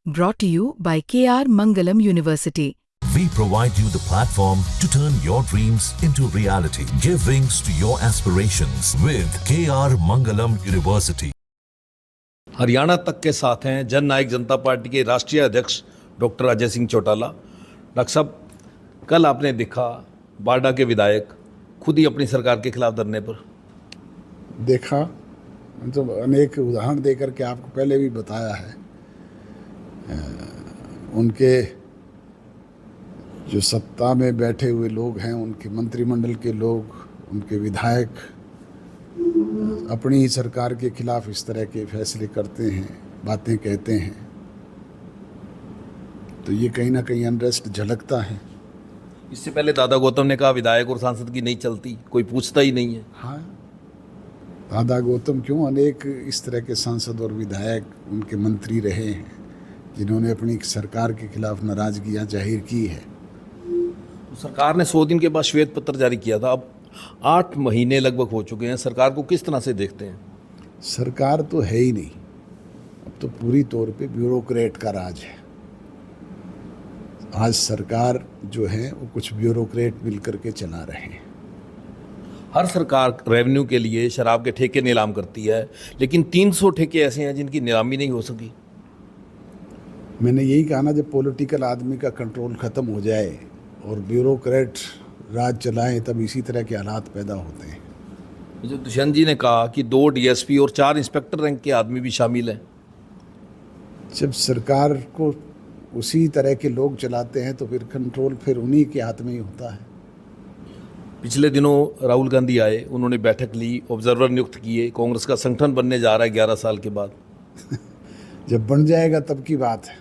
Brought to you by KR Mangalam University. We provide you the platform to turn your dreams into reality. Give wings to your aspirations with KR Mangalam University. Haryana तक के साथ हैं जन नायक जनता party के राष्ट्रीय अध्यक्ष doctor Ajay Singh Chautala. Doctor साहब, कल आपने देखा बाडा के विधायक खुद ही अपनी सरकार के खिलाफ धरने पर। देखा तो अनेक उदाहरण देकर के आपको पहले भी बताया है। उनके जो सत्ता में बैठे हुए लोग हैं, उनके मंत्रिमंडल के लोग, उनके विधायक अपनी ही सरकार के खिलाफ इस तरह के फैसले करते हैं, बातें कहते हैं, तो ये कहीं ना कहीं अनरेस्ट झलकता है। इससे पहले दादा गौतम ने कहा विधायक और सांसद की नहीं चलती, कोई पूछता ही नहीं है। हाँ, दादा गौतम क्यों, अनेक इस तरह के सांसद और विधायक उनके मंत्री रहे हैं जिन्होंने अपनी सरकार के खिलाफ नाराजगियां जाहिर की है। सरकार ने 100 दिन के बाद श्वेत पत्र जारी किया था। अब 8 महीने लगभग हो चुके हैं। सरकार को किस तरह से देखते हैं? सरकार तो है ही नहीं, अब तो पूरी तौर पे ब्यूरोक्रेट का राज है। आज सरकार जो है वो कुछ ब्यूरोक्रेट मिलकर के चला रहे हैं। हर सरकार रेवेन्यू के लिए शराब के ठेके नीलाम करती है, लेकिन 300 ठेके ऐसे हैं जिनकी नीलामी नहीं हो सकी। मैंने यही कहा ना, जब पॉलिटिकल आदमी का कंट्रोल ख़त्म हो जाए और ब्यूरोक्रेट राज चलाएं, तब इसी तरह के हालात पैदा होते हैं। जो दुष्यंत जी ने कहा कि 2 डीएसपी और 4 इंस्पेक्टर रैंक के आदमी भी शामिल हैं। जब सरकार को उसी तरह के लोग चलाते हैं तो फिर कंट्रोल फिर उन्हीं के हाथ में ही होता है। पिछले दिनों राहुल गांधी आए, उन्होंने बैठक ली, ऑब्जर्वर नियुक्त किए। कांग्रेस का संगठन बनने जा रहा है 11 साल के बाद। जब बन जाएगा तब की बात है,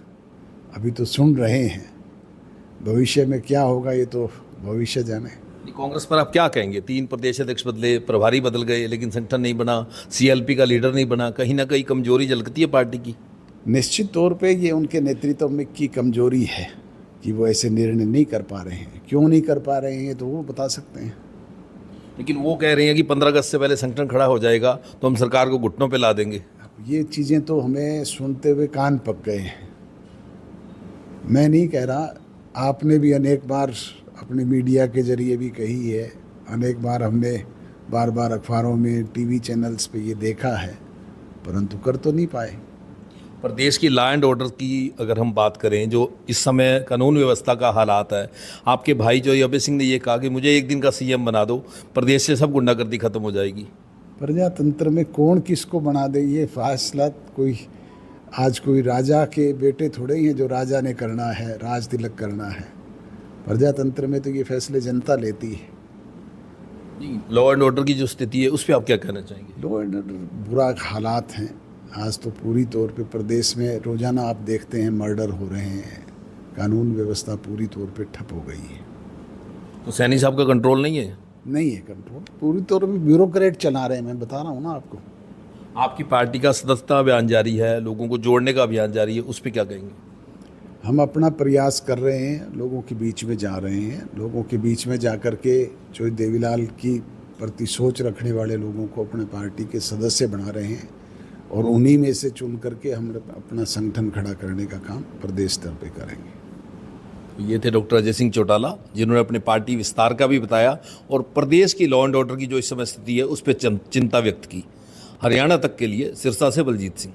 अभी तो सुन रहे हैं। भविष्य में क्या होगा ये तो भविष्य जाने। कांग्रेस पर आप क्या कहेंगे? 3 प्रदेश अध्यक्ष बदले, प्रभारी बदल गए, लेकिन संगठन नहीं बना, सीएलपी का लीडर नहीं बना। कहीं ना कहीं कमजोरी झलकती है पार्टी की। निश्चित तौर पे ये उनके नेतृत्व में की कमजोरी है कि वो ऐसे निर्णय नहीं कर पा रहे हैं। क्यों नहीं कर पा रहे हैं तो वो बता सकते हैं। लेकिन वो कह रहे हैं कि 15 अगस्त से पहले संगठन खड़ा हो जाएगा तो हम सरकार को घुटनों पे ला देंगे। ये चीज़ें तो हमें सुनते हुए कान पक गए हैं। मैं नहीं कह रहा, आपने भी अनेक बार अपने मीडिया के जरिए भी कही है, अनेक बार हमने बार बार अखबारों में, टीवी चैनल्स पे ये देखा है, परंतु कर तो नहीं पाए। प्रदेश की लॉ एंड ऑर्डर की अगर हम बात करें, जो इस समय कानून व्यवस्था का हालात है, आपके भाई जो अभय सिंह ने ये कहा कि मुझे एक दिन का सीएम बना दो, प्रदेश से सब गुंडागर्दी खत्म हो जाएगी। प्रजातंत्र में कौन किसको बना दे ये फैसला कोई राजा के बेटे थोड़े ही हैं जो राजा ने करना है, राज तिलक करना है। प्रजातंत्र में तो ये फैसले जनता लेती है। लॉ एंड ऑर्डर की जो स्थिति है उस पर आप क्या कहना चाहेंगे? लॉ एंड ऑर्डर बुरा हालात हैं आज तो पूरी तौर पे प्रदेश में। रोजाना आप देखते हैं मर्डर हो रहे हैं, कानून व्यवस्था पूरी तौर पे ठप हो गई है। तो सैनी साहब का कंट्रोल नहीं है? नहीं है कंट्रोल, पूरी तौर पे ब्यूरोक्रेट चला रहे हैं। मैं बता रहा हूँ ना आपको। आपकी पार्टी का सदस्यता अभियान जारी है, लोगों को जोड़ने का अभियान जारी है, उस पर क्या कहेंगे? हम अपना प्रयास कर रहे हैं, लोगों के बीच में जा रहे हैं। लोगों के बीच में जा कर के जो देवीलाल की प्रति सोच रखने वाले लोगों को अपने पार्टी के सदस्य बना रहे हैं और उन्हीं में से चुन करके हम अपना संगठन खड़ा करने का काम प्रदेश स्तर पे करेंगे। ये थे डॉक्टर अजय सिंह चौटाला, जिन्होंने अपने पार्टी विस्तार का भी बताया और प्रदेश की लॉ एंड ऑर्डर की जो इस समय स्थिति है उस पर चिंता व्यक्त की। हरियाणा तक के लिए सिरसा से बलजीत सिंह।